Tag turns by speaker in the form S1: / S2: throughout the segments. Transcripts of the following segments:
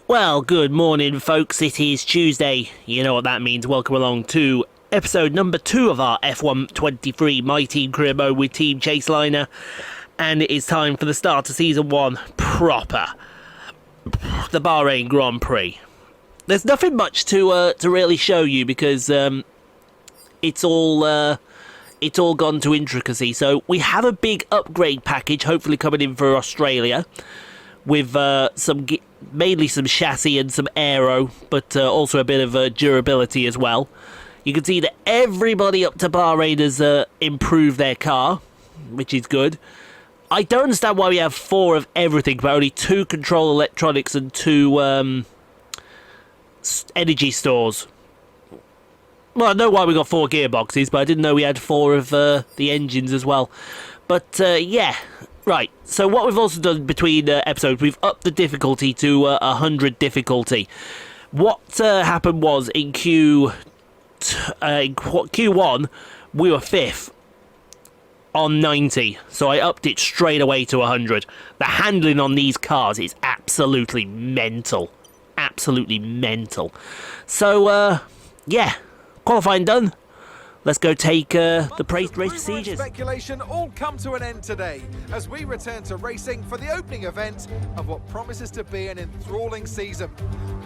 S1: Well, good morning, folks. It is Tuesday. You know what that means. Welcome along to episode number 2 of our F123 My Team Career Mode with Team Chaseliner. And it is time for the start of Season 1 proper. The Bahrain Grand Prix. There's nothing much to really show you because it's all gone to intricacy. So we have a big upgrade package hopefully coming in for Australia with mainly some chassis and some aero, but also a bit of durability as well. You can see that everybody up to Bahrain has improved their car, which is good. I don't understand why we have 4 of everything, but only 2 control electronics and 2 energy stores. Well, I know why we got 4 gearboxes, but I didn't know we had 4 of the engines as well. But yeah, right. So what we've also done between episodes, we've upped the difficulty to 100 difficulty. What happened was in Q1, we were 5th on 90, so I upped it straight away to 100. The handling on these cars is absolutely mental. Absolutely mental. So, yeah, qualifying done. Let's go take the race procedures.
S2: Speculation all come to an end today as we return to racing for the opening event of what promises to be an enthralling season.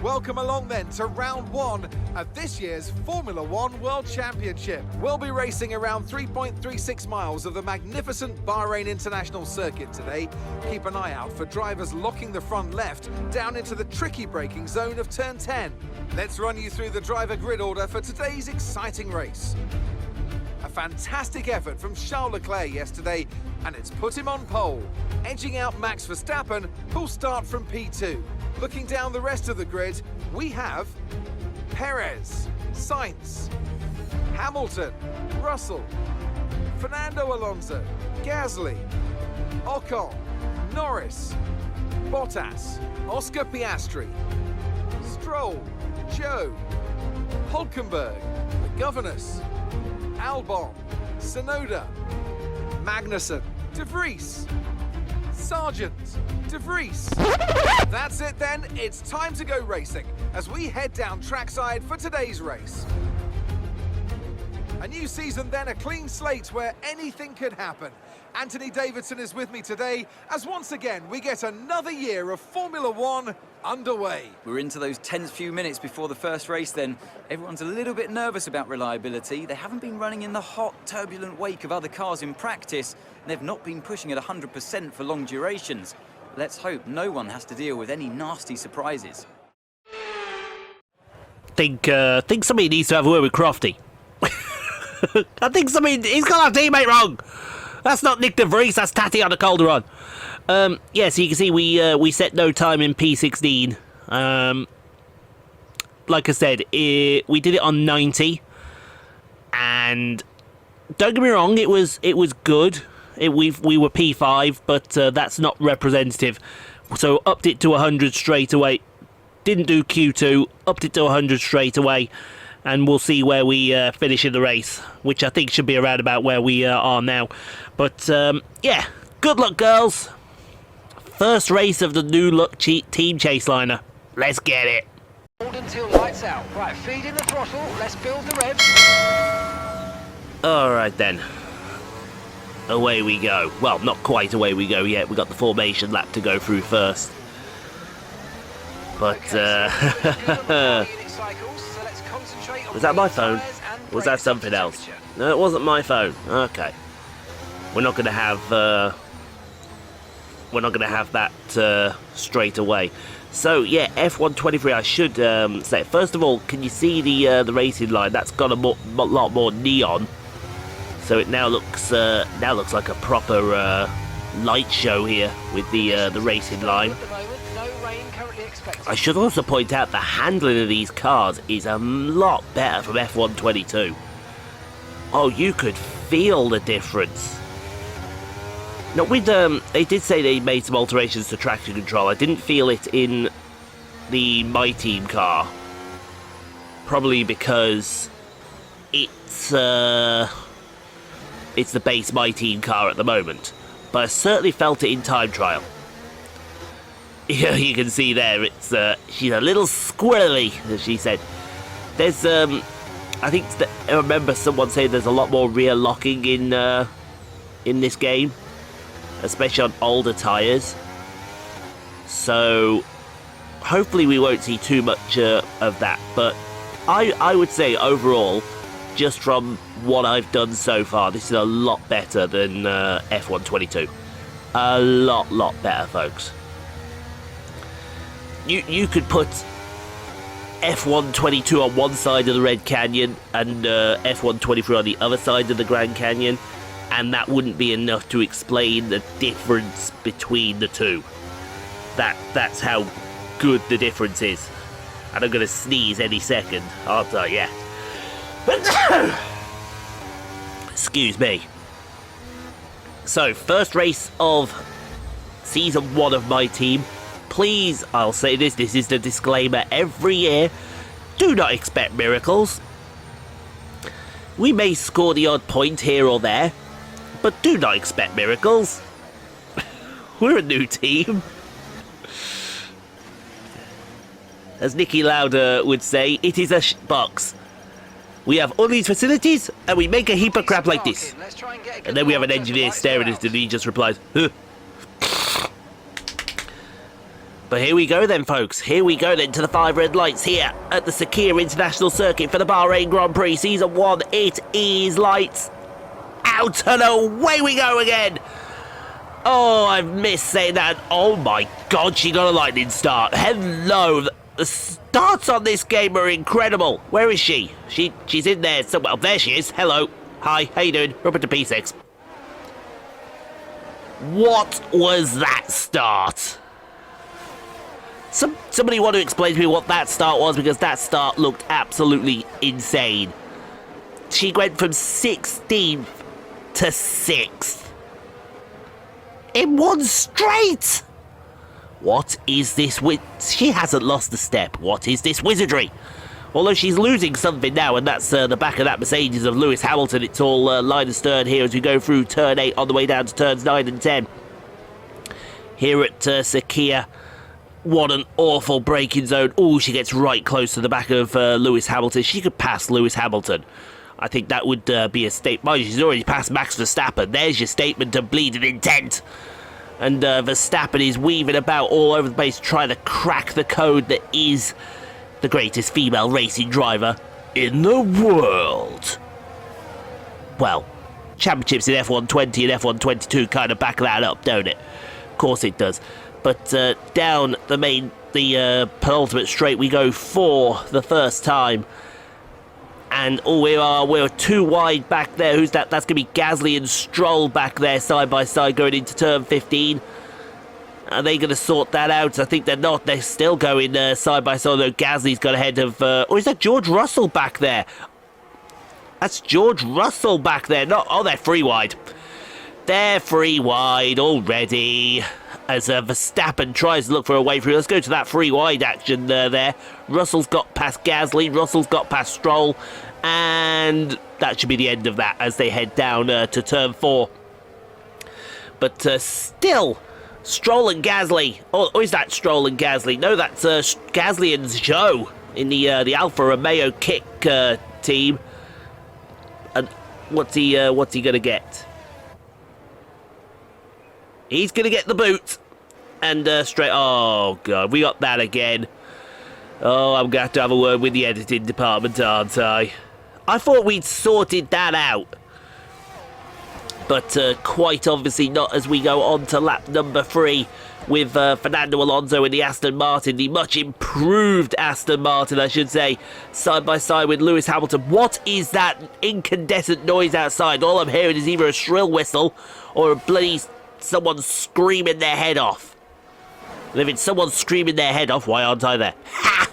S2: Welcome along then to round 1 of this year's Formula 1 World Championship. We'll be racing around 3.36 miles of the magnificent Bahrain International Circuit today. Keep an eye out for drivers locking the front left down into the tricky braking zone of turn 10. Let's run you through the driver grid order for today's exciting race. A fantastic effort from Charles Leclerc yesterday, and it's put him on pole, edging out Max Verstappen, who'll start from P2. Looking down the rest of the grid, we have Perez, Sainz, Hamilton, Russell, Fernando Alonso, Gasly, Ocon, Norris, Bottas, Oscar Piastri, Stroll, Joe, Hulkenberg, Governors, Albon, Sonoda, Magnussen, De Vries, Sargent, De Vries. That's it then, it's time to go racing as we head down trackside for today's race. A new season then, a clean slate where anything could happen. Anthony Davidson is with me today as once again we get another year of Formula 1 underway.
S3: We're into those tense few minutes before the first race then. Everyone's a little bit nervous about reliability. They haven't been running in the hot, turbulent wake of other cars in practice, and they've not been pushing at 100% for long durations. Let's hope no one has to deal with any nasty surprises.
S1: Think somebody needs to have a word with Crofty. I think he's got our teammate wrong. That's not Nick De Vries, that's Tatiana Calderon. Yeah, so you can see we set no time in P16. Like I said, we did it on 90, and don't get me wrong, it was good. We were P5, but that's not representative. So upped it to 100 straight away. Didn't do Q2, upped it to 100 straight away. And we'll see where we finish in the race, which I think should be around about where we are now. But, yeah, good luck, girls. First race of the new look Team Chaseliner. Let's get it.
S4: Hold until lights out. Right, feed in the throttle. Let's build the revs.
S1: Alright then. Away we go. Well, not quite away we go yet. We've got the formation lap to go through first. But, was that my phone? Or was that something else? No, it wasn't my phone. Okay. We're not going to have that straight away. So yeah, F123. I should say first of all, can you see the racing line? That's got a lot more neon. So it now looks like a proper light show here with the racing line. I should also point out the handling of these cars is a lot better from F122. Oh, you could feel the difference. Now, they did say they made some alterations to traction control. I didn't feel it in the My Team car. Probably because it's the base My Team car at the moment. But I certainly felt it in time trial. Yeah, you can see there, it's she's a little squirrely, as she said. There's, I remember someone saying there's a lot more rear locking in this game, especially on older tyres. So, hopefully we won't see too much of that, but I would say overall, just from what I've done so far, this is a lot better than F122. A lot better, folks. You could put F122 on one side of the Red Canyon and F123 on the other side of the Grand Canyon, and that wouldn't be enough to explain the difference between the two. That's how good the difference is. And I'm going to sneeze any second, aren't I? Yeah. Excuse me. So, first race of Season 1 of my team. Please, I'll say this is the disclaimer every year. Do not expect miracles. We may score the odd point here or there, but do not expect miracles. We're a new team. As Nicky Lauda would say, it is a box. We have all these facilities, and we make a heap of crap like this. And then we have an engineer staring at us, and he just replies, huh. But here we go then, folks. Here we go then to the 5 red lights here at the Sakhir International Circuit for the Bahrain Grand Prix Season 1. It is lights out and away we go again. Oh, I've missed saying that. Oh my God, she got a lightning start. Hello. The starts on this game are incredible. Where is she? She's in there somewhere. Oh, there she is. Hello. Hi, how you doing? Rub it to P6. What was that start? Somebody want to explain to me what that start was, because that start looked absolutely insane. She went from 16th to 6th. In one straight! What is this she hasn't lost a step. What is this wizardry? Although she's losing something now, and that's the back of that Mercedes of Lewis Hamilton. It's all line and stern here as we go through turn 8 on the way down to turns 9 and 10. Here at Sakhir. What an awful braking zone. Oh, she gets right close to the back of Lewis Hamilton. She could pass Lewis Hamilton. I think that would be a statement. She's already passed Max Verstappen. There's your statement of bleeding intent. And Verstappen is weaving about all over the place, trying to crack the code that is the greatest female racing driver in the world. Well, championships in F120 and F122 kind of back that up, don't it? Of course it does. But down the penultimate straight we go for the first time. And we're too wide back there. Who's that? That's going to be Gasly and Stroll back there side by side going into turn 15. Are they going to sort that out? I think they're not. They're still going side by side, though Gasly's got ahead of... or is that George Russell back there? That's George Russell back there. They're free wide. They're free wide already. As Verstappen tries to look for a way through. Let's go to that free wide action there. Russell's got past Gasly. Russell's got past Stroll. And that should be the end of that as they head down to turn 4. But still, Stroll and Gasly. Or is that Stroll and Gasly? No, that's Gasly and Zhou in the Alfa Romeo kick team. And what's he going to get? He's going to get the boot. And straight... Oh, God. We got that again. Oh, I'm going to have a word with the editing department, aren't I? I thought we'd sorted that out. But quite obviously not as we go on to lap number 3 with Fernando Alonso in the Aston Martin, the much improved Aston Martin, I should say, side by side with Lewis Hamilton. What is that incandescent noise outside? All I'm hearing is either a shrill whistle or a bloody... someone screaming their head off. And if it's someone screaming their head off, why aren't I there? Ha!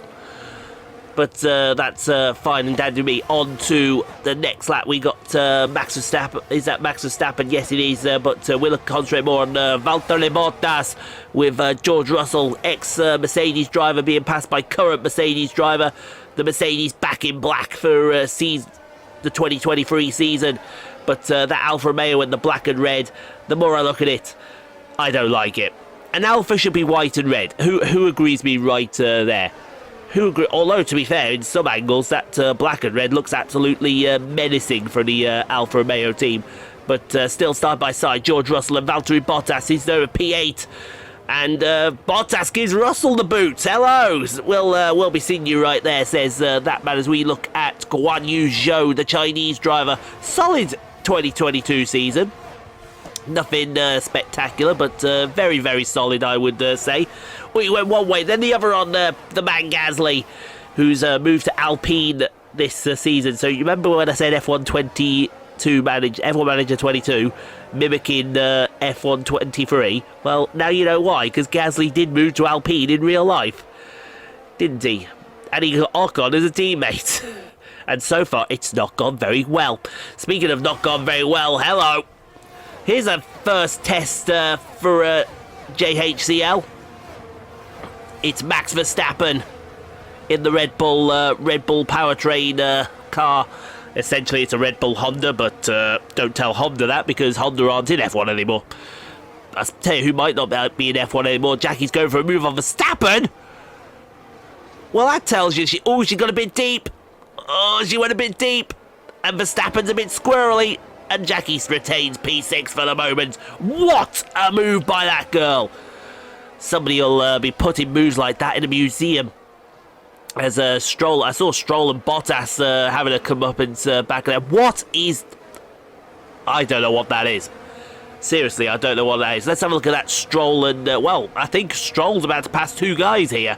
S1: But that's fine and dandy with me. On to the next lap. We got Max Verstappen. Is that Max Verstappen? Yes, it is. But we'll concentrate more on Valtteri Bottas with George Russell, ex-Mercedes driver, being passed by current Mercedes driver. The Mercedes back in black for the 2023 season. But that Alfa Romeo in the black and red, the more I look at it, I don't like it. An Alpha should be white and red. Who agrees with me right there? Although, to be fair, in some angles, that black and red looks absolutely menacing for the Alfa Romeo team. But still side by side, George Russell and Valtteri Bottas is there at P8. And Bottas gives Russell the boot. Hello! We'll be seeing you right there, says that man, as we look at Guan Yu Zhou, the Chinese driver. Solid 2022 season. Nothing spectacular, but very, very solid, I would say. We went one way, then the other on the man Gasly, who's moved to Alpine this season. So you remember when I said F1 Manager 22, mimicking F1 23? Well, now you know why, because Gasly did move to Alpine in real life, didn't he? And he got Ocon as a teammate. And so far, it's not gone very well. Speaking of not gone very well, hello. Here's a first test for JHCL. It's Max Verstappen in the Red Bull powertrain car. Essentially, it's a Red Bull Honda, but don't tell Honda that, because Honda aren't in F1 anymore. I'll tell you who might not be in F1 anymore. Jackie's going for a move on Verstappen. Well, that tells you she got a bit deep. Oh, she went a bit deep. And Verstappen's a bit squirrely. And Jackie retains P6 for the moment. What a move by that girl. Somebody will be putting moves like that in a museum. As Stroll, I saw Stroll and Bottas having a comeuppance back there. What is... I don't know what that is. Seriously, I don't know what that is. Let's have a look at that Stroll and... well, I think Stroll's about to pass two guys here.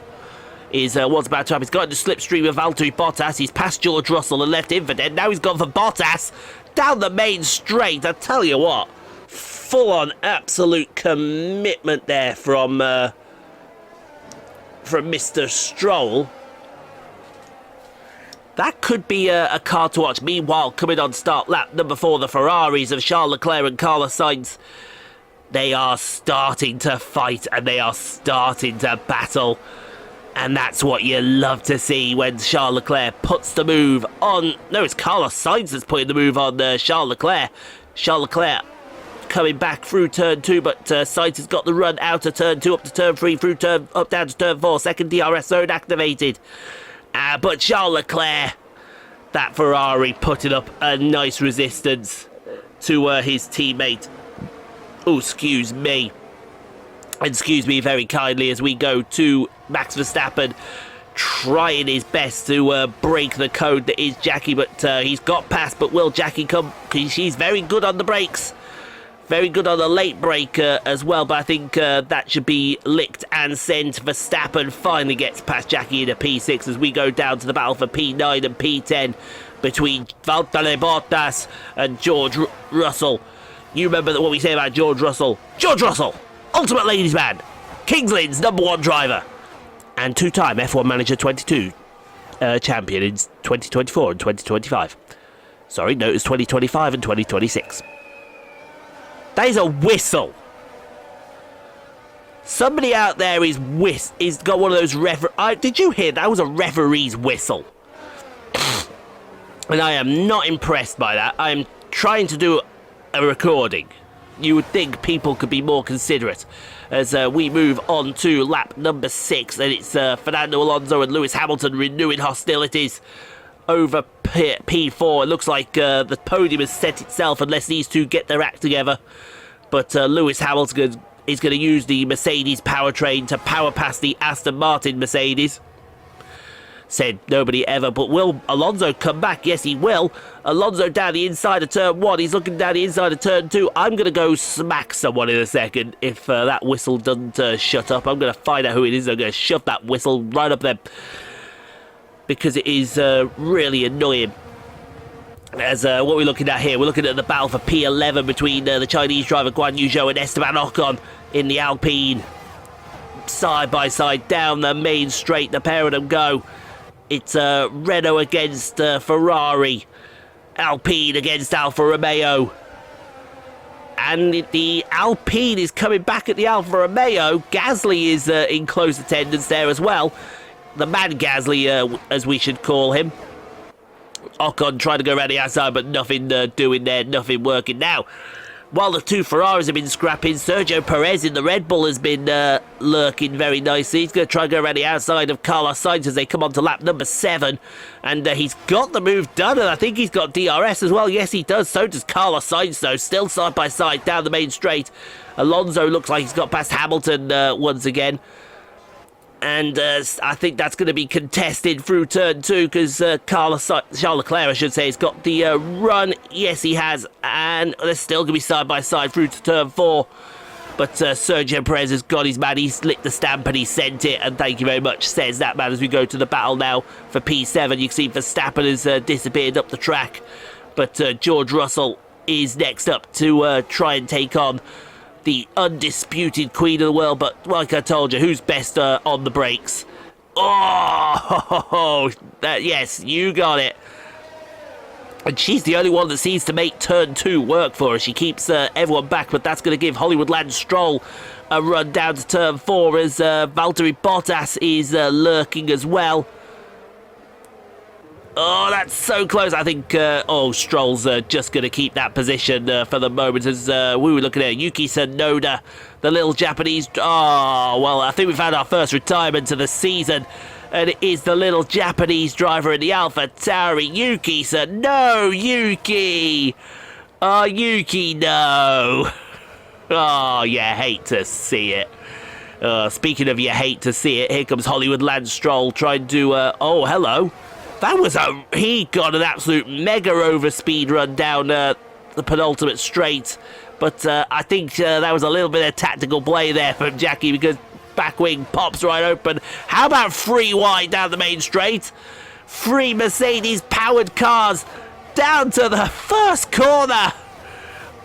S1: Is what's about to happen. He's got in the slipstream of Valtteri Bottas. He's passed George Russell and left him for dead. Now he's gone for Bottas down the main straight. I tell you what, full-on absolute commitment there from Mr. Stroll. That could be a car to watch. Meanwhile, coming on start lap number 4, the Ferraris of Charles Leclerc and Carlos Sainz. They are starting to fight and they are starting to battle. And that's what you love to see when Charles Leclerc puts the move on... No, it's Carlos Sainz that's putting the move on Charles Leclerc. Charles Leclerc coming back through turn 2, but Sainz has got the run out of turn 2, up to turn 3, through turn... up down to turn 4. Second DRS zone activated. But Charles Leclerc, that Ferrari, putting up a nice resistance to his teammate. Oh, excuse me. Excuse me very kindly as we go to Max Verstappen trying his best to break the code that is Jackie, but he's got past. But will Jackie come? Because she's very good on the brakes. Very good on the late brake as well, but I think that should be licked and sent. Verstappen finally gets past Jackie in a P6 as we go down to the battle for P9 and P10 between Valtteri Bottas and George Russell. You remember what we say about George Russell? George Russell! Ultimate ladies man, Kingsland's #1 driver, and two-time F1 Manager 22 champion in 2024 and 2025. Sorry, no, it's 2025 and 2026. That is a whistle. Somebody out there is got one of those did you hear that? Was a referee's whistle? And I am not impressed by that. I am trying to do a recording. You would think people could be more considerate as we move on to lap number 6, and it's Fernando Alonso and Lewis Hamilton renewing hostilities over P4. It looks like the podium has set itself unless these two get their act together. But Lewis Hamilton is going to use the Mercedes powertrain to power past the Aston Martin Mercedes. Said nobody ever, but will Alonso come back? Yes, he will. Alonso down the inside of turn 1. He's looking down the inside of turn 2. I'm going to go smack someone in a second if that whistle doesn't shut up. I'm going to find out who it is. I'm going to shove that whistle right up there because it is really annoying. As what we're looking at here, we're looking at the battle for P11 between the Chinese driver Guan Yu Zhou and Esteban Ocon in the Alpine. Side by side down the main straight, the pair of them go. It's Renault against Ferrari, Alpine against Alfa Romeo. And the Alpine is coming back at the Alfa Romeo. Gasly is in close attendance there as well. The man Gasly, as we should call him. Ocon trying to go around the outside, but nothing doing there, nothing working. Now, while the two Ferraris have been scrapping, Sergio Perez in the Red Bull has been lurking very nicely. He's going to try and go around the outside of Carlos Sainz as they come on to lap number 7. And he's got the move done, and I think he's got DRS as well. Yes, he does. So does Carlos Sainz, though. Still side by side down the main straight. Alonso looks like he's got past Hamilton once again. And I think that's going to be contested through turn 2 because Charles Leclerc, I should say, has got the run. Yes, he has. And they're still going to be side by side through to turn 4. But Sergio Perez has got his man. He's licked the stamp and he sent it. And thank you very much, says that man, as we go to the battle now for P7. You can see Verstappen has disappeared up the track. But George Russell is next up to try and take on the undisputed queen of the world. But like I told you, who's best on the brakes? Oh, yes, you got it. And she's the only one that seems to make turn 2 work for her. She keeps everyone back, but that's going to give Hollywood Lance Stroll a run down to turn 4 as Valtteri Bottas is lurking as well. Oh, that's so close. I think, Stroll's just going to keep that position for the moment as we were looking at Yuki Tsunoda, the little Japanese. Oh, well, I think we've had our first retirement of the season, and it is the little Japanese driver in the AlphaTauri, Yuki Tsunoda. No, Yuki! Oh, Yuki, no! Oh, you hate to see it. Speaking of you hate to see it, here comes Hollywood Lance Stroll trying to, oh, hello. He got an absolute mega overspeed run down the penultimate straight. But I think that was a little bit of tactical play there from Jackie because back wing pops right open. How about 3 wide down the main straight? 3 Mercedes-powered cars down to the first corner.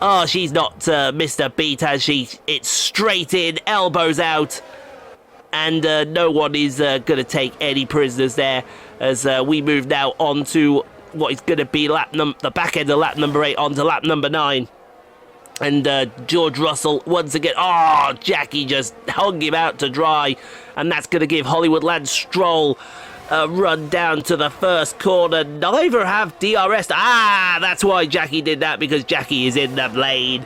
S1: Oh, she's not missed a beat, has she? It's straight in, elbows out. And no one is going to take any prisoners there as we move now on to what is going to be the back end of lap number 8 onto lap number 9. And George Russell once again. Oh, Jackie just hung him out to dry. And that's going to give Hollywood Lance Stroll a run down to the first corner. Neither have DRS. Ah, that's why Jackie did that, because Jackie is in the lane.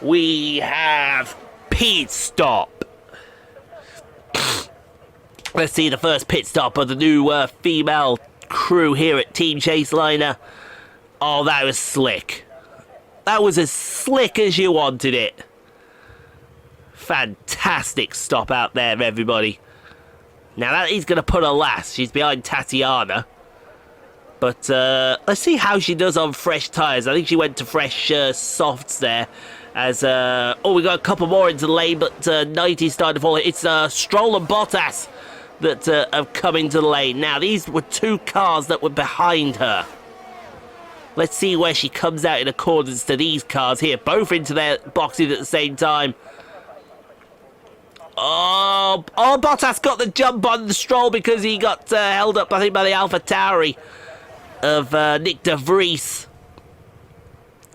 S1: We have pit stop. Let's see the first pit stop of the new female crew here at Team Chaseliner. Oh, that was slick. That was as slick as you wanted it. Fantastic stop out there, everybody. Now that is going to put her last. She's behind Tatiana. But let's see how she does on fresh tyres. I think she went to fresh softs there. As we got a couple more into the lane, but 90's starting to fall. It's Stroll and Bottas that have come into the lane. Now, these were 2 cars that were behind her. Let's see where she comes out in accordance to these cars here. Both into their boxes at the same time. Oh, Bottas got the jump on the Stroll because he got held up, I think, by the AlphaTauri of Nick de Vries.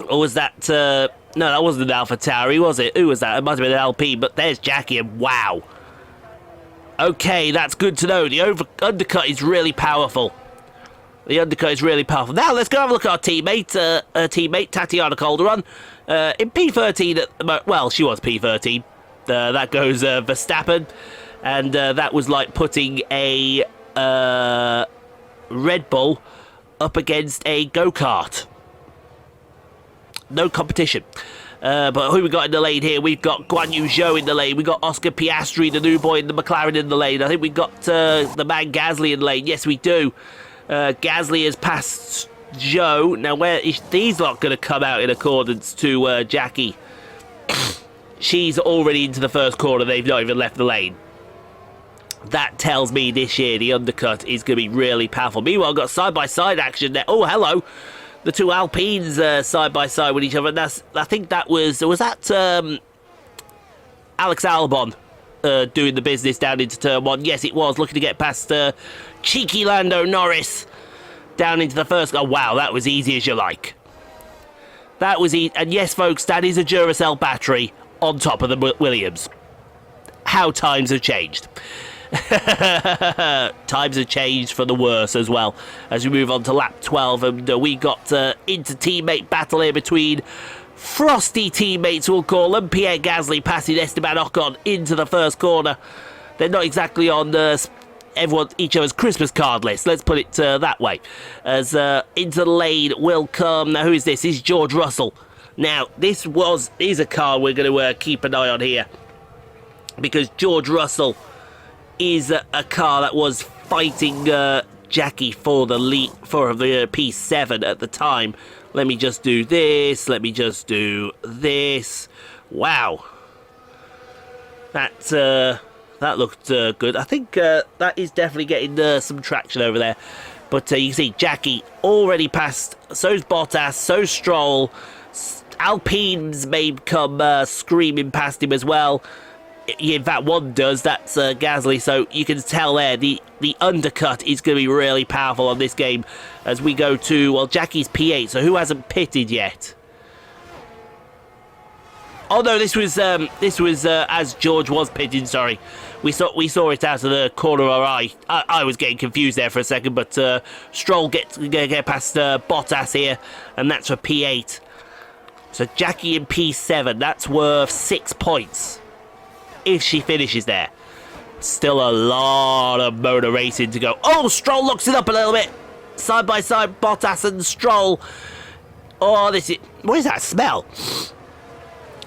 S1: Or was that... no, that wasn't an AlphaTauri, was it? Who was that? It must have been an LP, but there's Jackie, and wow. Okay, that's good to know. The undercut is really powerful. The undercut is really powerful. Now, let's go have a look at our teammate, Tatiana Calderon. In P13 at the moment. Well, she was P13. That goes Verstappen. And that was like putting a Red Bull up against a go-kart. No competition. But who we got in the lane here? We've got Guan Yu Zhou in the lane. We've got Oscar Piastri, the new boy in the McLaren, in the lane. I think we've got the man Gasly in the lane. Yes, we do. Gasly has passed Zhou. Now, where is these lot going to come out in accordance to Jackie? She's already into the first corner. They've not even left the lane. That tells me this year the undercut is going to be really powerful. Meanwhile, got side-by-side action there. Oh, hello. The 2 Alpines side by side with each other. And I think that was that Alex Albon doing the business down into turn 1. Yes, it was, looking to get past cheeky Lando Norris down into the first. Oh wow, that was easy as you like. That was easy. And yes, folks, that is a Duracell battery on top of the Williams. How times have changed. Times have changed for the worse as well as we move on to lap 12, and we got into teammate battle here between frosty teammates, we'll call them. Pierre Gasly passing Esteban Ocon into the first corner. They're not exactly on each other's Christmas card list, let's put it that way. As into the lane will come, now who is this? This is George Russell. Now, this is a car we're going to keep an eye on here, because George Russell is a car that was fighting Jackie for the lead, for the P7 at the time. Let me just do this. Let me just do this. Wow. That looked good. I think that is definitely getting some traction over there. But you can see Jackie already passed. So's Bottas, so's Stroll. Alpines may come screaming past him as well. In fact, one does. That's Gasly. So you can tell there the undercut is going to be really powerful on this game as we go to, well, Jackie's P8. So who hasn't pitted yet? Oh no, this was as George was pitting. Sorry, we saw it out of the corner of our eye. I was getting confused there for a second, but Stroll gets past Bottas here, and that's for P8. So Jackie in P7, that's worth 6 points if she finishes there. Still a lot of motor racing to go. Oh, Stroll looks it up a little bit. Side by side, Bottas and Stroll. Oh, what is that smell?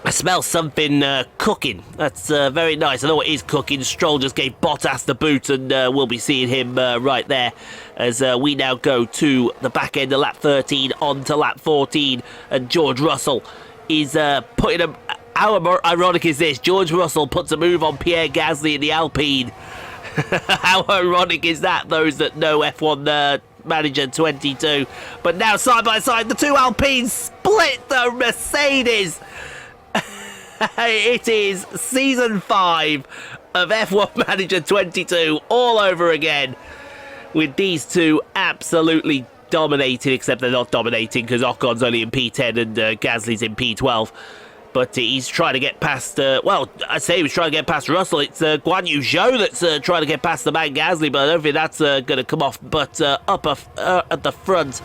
S1: I smell something cooking. That's very nice. I know it is cooking. Stroll just gave Bottas the boot, and we'll be seeing him right there as we now go to the back end of lap 13 on to lap 14, and George Russell is putting a... How ironic is this? George Russell puts a move on Pierre Gasly in the Alpine. How ironic is that, those that know F1 Manager 22? But now, side by side, the two Alpines split the Mercedes. It is Season 5 of F1 Manager 22 all over again, with these two absolutely dominating, except they're not dominating because Ocon's only in P10 and Gasly's in P12. But he's trying to get past, well, I say he was trying to get past Russell. It's Guan Yu Zhou that's trying to get past the man Gasly, but I don't think that's going to come off. But up at the front,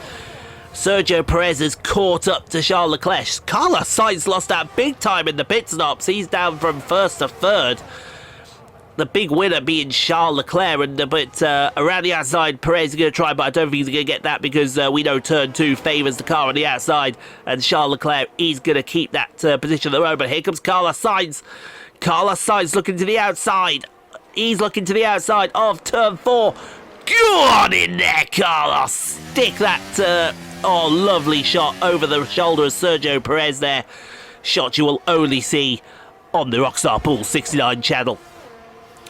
S1: Sergio Perez has caught up to Charles Leclerc. Carlos Sainz lost out big time in the pit stops. He's down from first to third. The big winner being Charles Leclerc, but around the outside, Perez is going to try, but I don't think he's going to get that because we know turn 2 favours the car on the outside, and Charles Leclerc is going to keep that position of the road. But here comes Carlos Sainz. Carlos Sainz looking to the outside. He's looking to the outside of turn 4. Go on in there, Carlos. Stick that, lovely shot over the shoulder of Sergio Perez there. Shot you will only see on the Rockstar Pool 69 channel.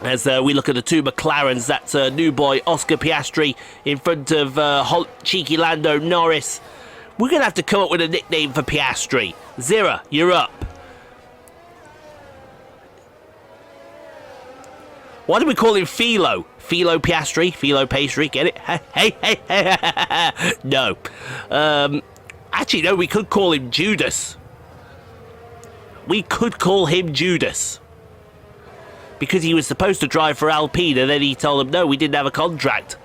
S1: As we look at the two McLarens, that's new boy Oscar Piastri in front of cheeky Lando Norris. We're going to have to come up with a nickname for Piastri. Zira, you're up. Why do we call him Philo? Philo Piastri? Philo Pastry? Get it? Hey. No. Actually, no, we could call him Judas. We could call him Judas. Because he was supposed to drive for Alpine, and then he told them, no, we didn't have a contract.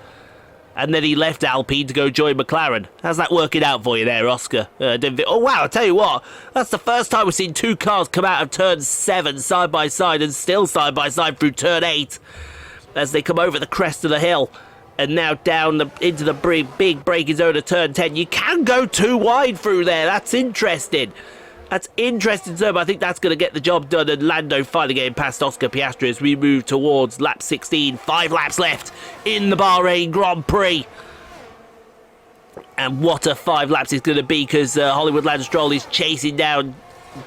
S1: And then he left Alpine to go join McLaren. How's that working out for you there, Oscar? Oh, wow, I'll tell you what. That's the first time we've seen two cars come out of turn 7 side by side and still side by side through turn 8 as they come over the crest of the hill and now down into the big braking zone of turn 10. You can go too wide through there. That's interesting. That's interesting, sir, but I think that's going to get the job done, and Lando finally getting past Oscar Piastri as we move towards lap 16. 5 laps left in the Bahrain Grand Prix. And what a 5 laps it's going to be, because Hollywood Lance Stroll is chasing down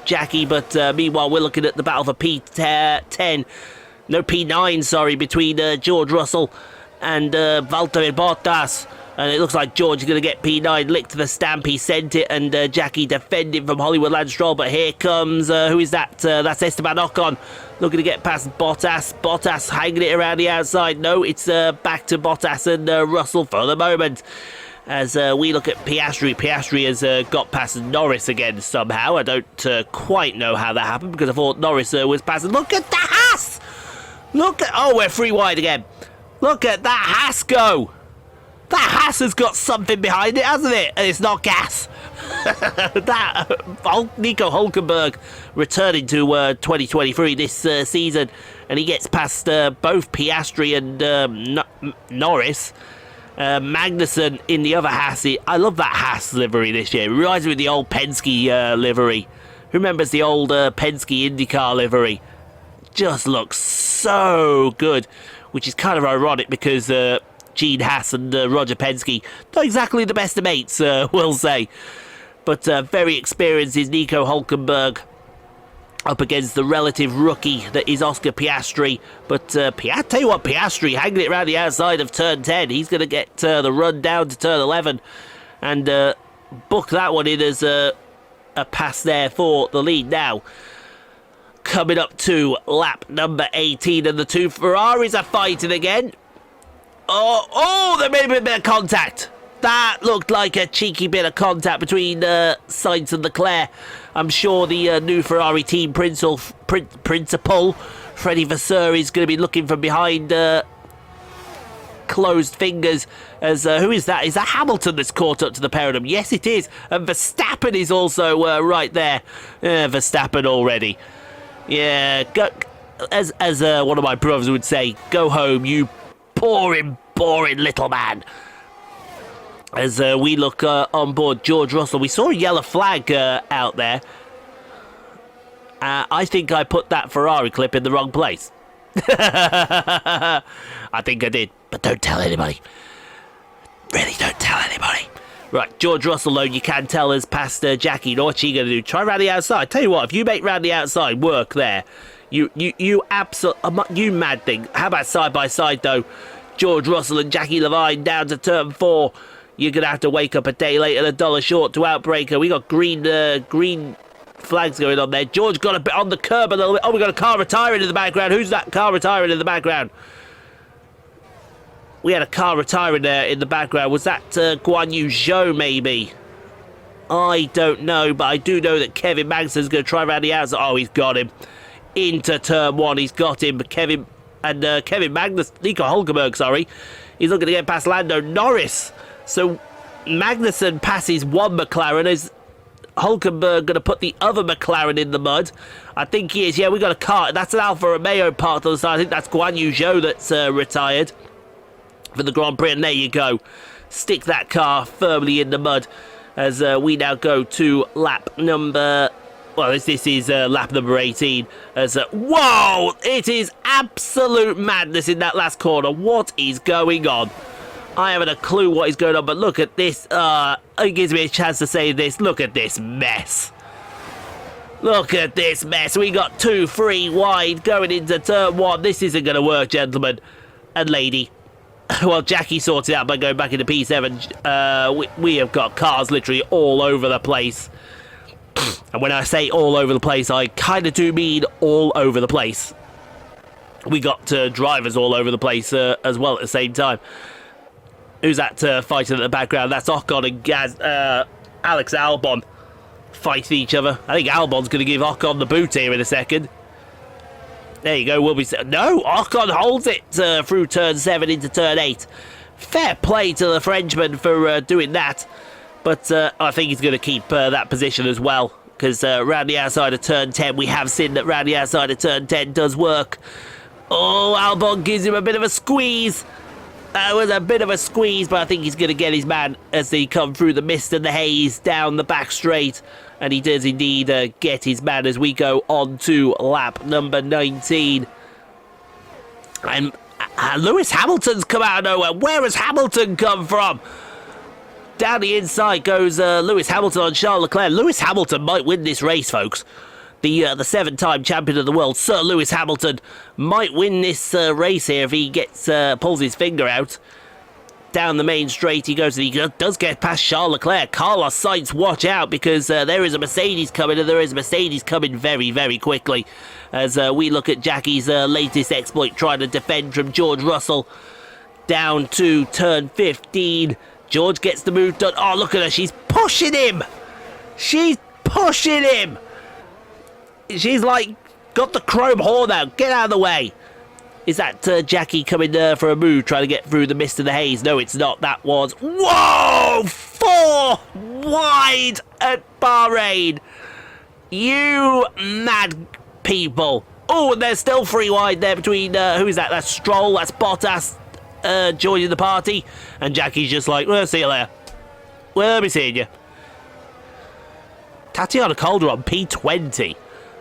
S1: Jackie, but meanwhile we're looking at the battle for P9, sorry, between George Russell and Valtteri Bottas. And it looks like George is going to get P9 licked to the stamp. He sent it, and Jackie defending from Hollywood Lance Stroll. But here comes, who is that? That's Esteban Ocon looking to get past Bottas. Bottas hanging it around the outside. No, it's back to Bottas and Russell for the moment. As we look at Piastri. Piastri has got past Norris again somehow. I don't quite know how that happened, because I thought Norris was passing. Look at the Haas! Look at... Oh, we're free wide again. Look at that Haas go! That Haas has got something behind it, hasn't it? And it's not gas. Nico Hülkenberg returning to 2023 this season, and he gets past both Piastri and Norris. Magnussen in the other Haas. I love that Haas livery this year. It reminds me of the old Penske livery. Who remembers the old Penske IndyCar livery? Just looks so good, which is kind of ironic because Gene Haas and Roger Penske, not exactly the best of mates, we'll say. But very experienced is Nico Hülkenberg up against the relative rookie that is Oscar Piastri. But tell you what, Piastri hanging it around the outside of turn 10. He's going to get the run down to turn 11 and book that one in as a pass there for the lead. Now, coming up to lap number 18, and the two Ferraris are fighting again. Oh, there may be a bit of contact. That looked like a cheeky bit of contact between Sainz and Leclerc. I'm sure the new Ferrari team principal, Freddie Vasseur, is going to be looking from behind closed fingers. As who is that? Is that Hamilton that's caught up to the pair of them? Yes, it is. And Verstappen is also right there. Verstappen already. Yeah, go, as one of my brothers would say, go home, you boring little man. As we look on board George Russell, we saw a yellow flag out there. I think I put that Ferrari clip in the wrong place. I think I did, but don't tell anybody. Really, don't tell anybody. Right, George Russell, though, you can tell, has passed Jackie. What's she going to do? Try round the outside. Tell you what, if you make round the outside work there, you mad thing. How about side by side, though? George Russell and Jackie Levine down to turn 4. You're going to have to wake up a day late and $1 short to Outbreaker. We got green flags going on there. George got a bit on the curb a little bit. Oh, we got a car retiring in the background. Who's that car retiring in the background? We had a car retiring there in the background. Was that Guan Yu Zhou, maybe? I don't know, but I do know that Kevin Magnussen's going to try around the outside. Oh, he's got him. Into turn 1, he's got him. Kevin Magnus, Nico Hülkenberg, sorry. He's looking to get past Lando Norris. So Magnussen passes one McLaren. Is Hülkenberg going to put the other McLaren in the mud? I think he is. Yeah, we got a car. That's an Alfa Romeo parked on the side. I think that's Guan Yu Zhou that's retired for the Grand Prix. And there you go. Stick that car firmly in the mud as we now go to lap number... Well, this is lap number 18. As whoa! It is absolute madness in that last corner. What is going on? I haven't a clue what is going on, but look at this. It gives me a chance to say this. Look at this mess. Look at this mess. We got 2 free wide going into turn 1. This isn't going to work, gentlemen and lady. Well, Jackie sorted out by going back into P7. We have got cars literally all over the place. And when I say all over the place, I kind of do mean all over the place. We got drivers all over the place as well at the same time. Who's that fighting in the background? That's Ocon and Alex Albon fighting each other. I think Albon's going to give Ocon the boot here in a second. There you go. No, Ocon holds it through turn 7 into turn 8. Fair play to the Frenchman for doing that. But I think he's going to keep that position as well. Because round the outside of turn 10, we have seen that round the outside of turn 10 does work. Oh, Albon gives him a bit of a squeeze. It was a bit of a squeeze, but I think he's going to get his man as they come through the mist and the haze down the back straight. And he does indeed get his man as we go on to lap number 19. And Lewis Hamilton's come out of nowhere. Where has Hamilton come from? Down the inside goes Lewis Hamilton on Charles Leclerc. Lewis Hamilton might win this race, folks. The 7-time champion of the world, Sir Lewis Hamilton, might win this race here if he pulls his finger out. Down the main straight he goes, and he does get past Charles Leclerc. Carlos Sainz, watch out, because there is a Mercedes coming, and there is a Mercedes coming very, very quickly. As we look at Jackie's latest exploit, trying to defend from George Russell. Down to turn 15. George gets the move done. Oh, look at her. She's pushing him. She's pushing him. She's like, got the chrome horn out. Get out of the way. Is that Jackie coming for a move, trying to get through the mist and the haze? No, it's not. That was... Whoa! 4 wide at Bahrain. You mad people. Oh, and there's still 3 wide there between... who is that? That's Stroll. That's Bottas joining the party. And Jackie's just like, well, see you later. We'll be seeing you. Tatiana Calderon, P20.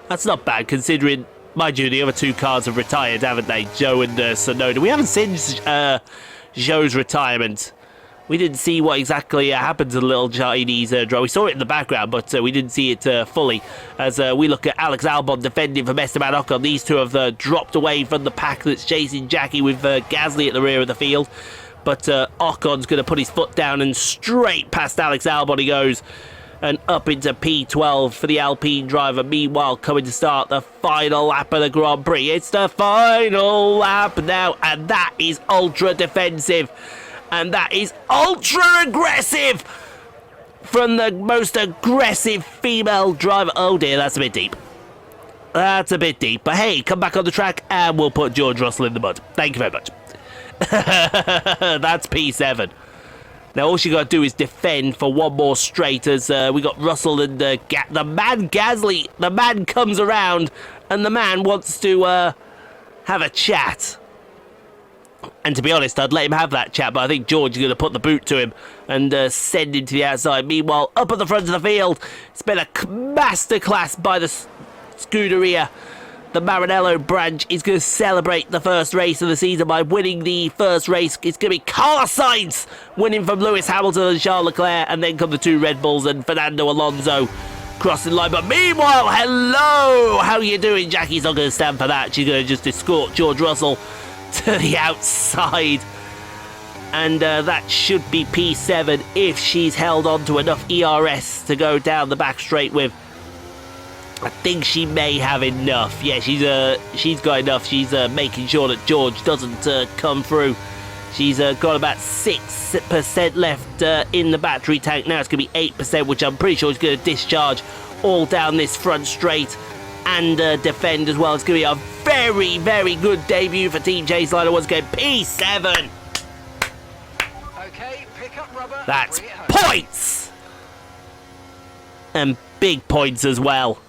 S1: That's not bad, considering... Mind you, the other 2 cars have retired, haven't they? Joe and Sonoda. We haven't seen Joe's retirement. We didn't see what exactly happened to the little Chinese driver. We saw it in the background, but we didn't see it fully. As we look at Alex Albon defending for Esteban Ocon. These 2 have dropped away from the pack that's chasing Jackie with Gasly at the rear of the field. But Ocon's going to put his foot down and straight past Alex Albon he goes. And up into P12 for the Alpine driver. Meanwhile, coming to start the final lap of the Grand Prix. It's the final lap now, and that is ultra defensive. And that is ultra aggressive from the most aggressive female driver. Oh dear, that's a bit deep. That's a bit deep. But hey, come back on the track and we'll put George Russell in the mud. Thank you very much. That's P7. Now, all she got to do is defend for 1 more straight as we got Russell and the man Gasly. The man comes around and the man wants to have a chat. And to be honest, I'd let him have that chat, but I think George is going to put the boot to him and send him to the outside. Meanwhile, up at the front of the field, it's been a masterclass by the Scuderia. The Maranello branch is going to celebrate the first race of the season by winning the first race. It's going to be Carlos Sainz winning from Lewis Hamilton and Charles Leclerc, and then come the 2 Red Bulls and Fernando Alonso crossing the line. But meanwhile, hello! How are you doing? Jackie's not going to stand for that. She's going to just escort George Russell to the outside. And that should be P7 if she's held on to enough ERS to go down the back straight with. I think she may have enough. Yeah, she's got enough. She's making sure that George doesn't come through. She's got about 6% left in the battery tank. Now it's going to be 8%, which I'm pretty sure is going to discharge all down this front straight and defend as well. It's going to be a very, very good debut for Team Chaseliner. Once again, P7.
S4: Okay, pick up rubber.
S1: That's points! And big points as well.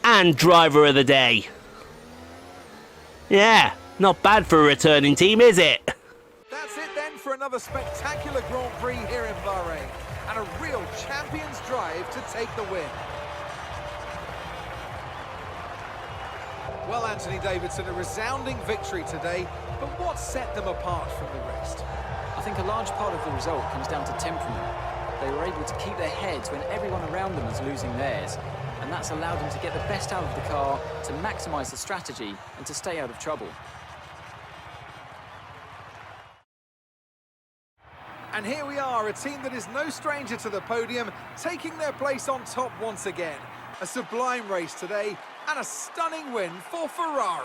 S1: And driver of the day. Yeah, not bad for a returning team, is it?
S2: That's it then for another spectacular Grand Prix here in Bahrain. And a real champion's drive to take the win. Well, Anthony Davidson, a resounding victory today, but what set them apart from the rest?
S3: I think a large part of the result comes down to temperament. They were able to keep their heads when everyone around them was losing theirs. And that's allowed them to get the best out of the car, to maximise the strategy, and to stay out of trouble.
S2: And here we are, a team that is no stranger to the podium, taking their place on top once again. A sublime race today, and a stunning win for Ferrari.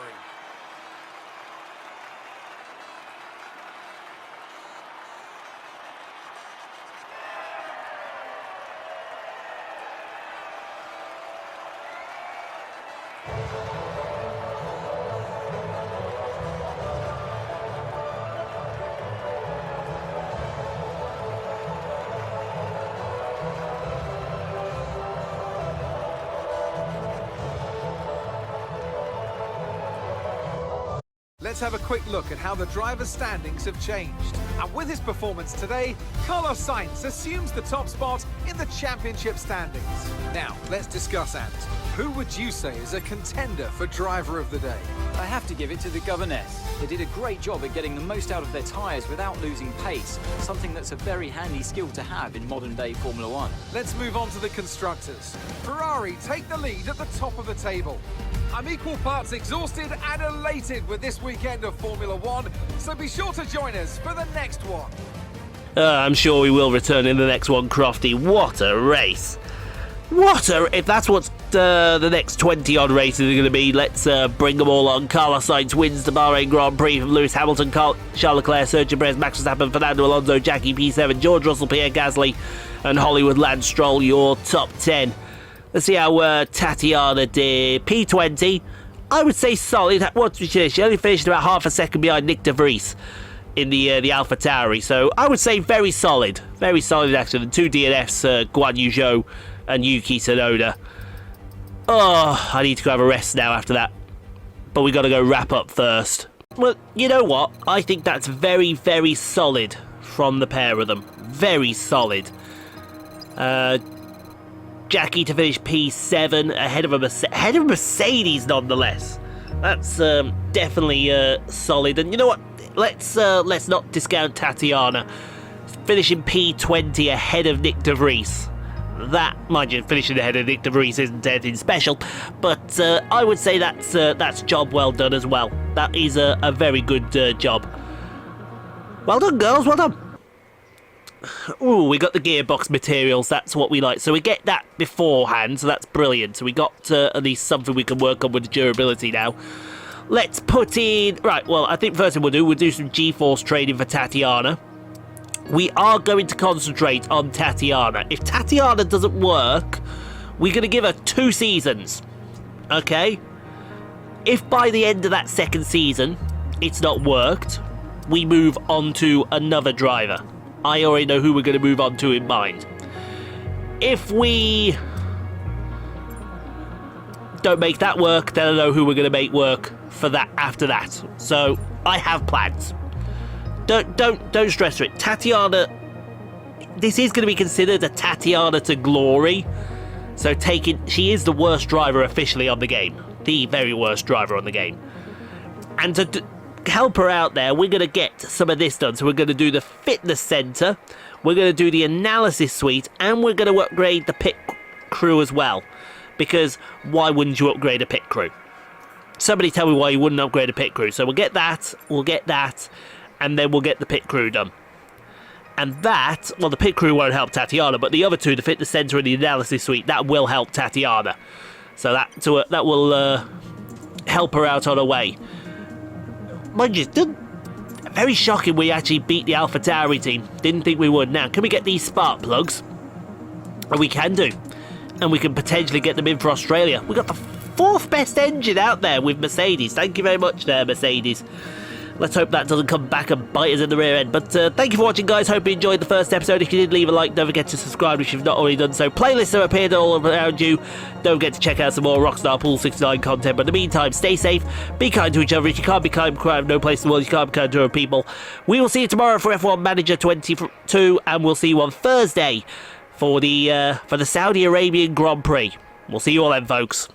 S2: Let's have a quick look at how the driver's standings have changed. And with his performance today, Carlos Sainz assumes the top spot in the championship standings. Now, let's discuss, Ant. Who would you say is a contender for driver of the day?
S3: I have to give it to the governess. They did a great job at getting the most out of their tyres without losing pace, something that's a very handy skill to have in modern-day Formula One.
S2: Let's move on to the constructors. Ferrari take the lead at the top of the table. I'm equal parts exhausted and elated with this weekend of Formula One, so be sure to join us for the next one.
S1: I'm sure we will return in the next one, Crofty. What a race. If that's what the next 20-odd races are going to be, let's bring them all on. Carlos Sainz wins the Bahrain Grand Prix from Lewis Hamilton, Charles Leclerc, Sergio Perez, Max Verstappen, Fernando Alonso, Jackie P7, George Russell, Pierre Gasly, and Hollywood Lance Stroll, your top 10. Let's see how Tatiana did. P20, I would say solid. What did she only finished about half a second behind Nick de Vries in the AlphaTauri. So I would say very solid. Very solid, actually. The two DNFs, Guan Yu Zhou and Yuki Tsunoda. Oh, I need to go have a rest now after that. But we got to go wrap up first. Well, you know what? I think that's very, very solid from the pair of them. Very solid. Jackie to finish P7 ahead of a Mercedes, nonetheless. That's definitely solid. And you know what? Let's not discount Tatiana finishing P20 ahead of Nick de Vries. That, mind you, finishing ahead of Nick de Vries isn't anything special, but I would say that's job well done as well. That is a very good job. Well done, girls, well done. Ooh, we got the gearbox materials, that's what we like. So we get that beforehand, so that's brilliant. So we got at least something we can work on with the durability now. Let's put in... Right, well, I think first thing we'll do some G-force training for Tatiana. We are going to concentrate on Tatiana. If Tatiana doesn't work, we're going to give her 2 seasons. Okay? If by the end of that second season, it's not worked, we move on to another driver. I already know who we're going to move on to in mind. If we don't make that work, then I know who we're going to make work for that after that. So I have plans. Don't stress for it. Tatiana, this is going to be considered a Tatiana to glory. So she is the worst driver officially on the game. The very worst driver on the game. And to help her out there, we're going to get some of this done. So we're going to do the fitness center, we're going to do the analysis suite, and we're going to upgrade the pit crew as well. Because why wouldn't you upgrade a pit crew? Somebody tell me why you wouldn't upgrade a pit crew. So we'll get that, and then we'll get the pit crew done. And that, well, the pit crew won't help Tatiana, but the other two, the fitness center and the analysis suite, that will help Tatiana. So that will help her out on her way. Mind you, very shocking we actually beat the AlphaTauri team. Didn't think we would. Now, can we get these spark plugs? And we can do. And we can potentially get them in for Australia. We got the 4th best engine out there with Mercedes. Thank you very much there, Mercedes. Let's hope that doesn't come back and bite us in the rear end. But thank you for watching, guys. Hope you enjoyed the first episode. If you did, leave a like. Don't forget to subscribe if you've not already done so. Playlists are appeared all around you. Don't forget to check out some more Rockstar Pool 69 content. But in the meantime, stay safe. Be kind to each other. If you can't be kind, no place in the world you can't be kind to other people. We will see you tomorrow for F1 Manager 22, and we'll see you on Thursday for the Saudi Arabian Grand Prix. We'll see you all then, folks.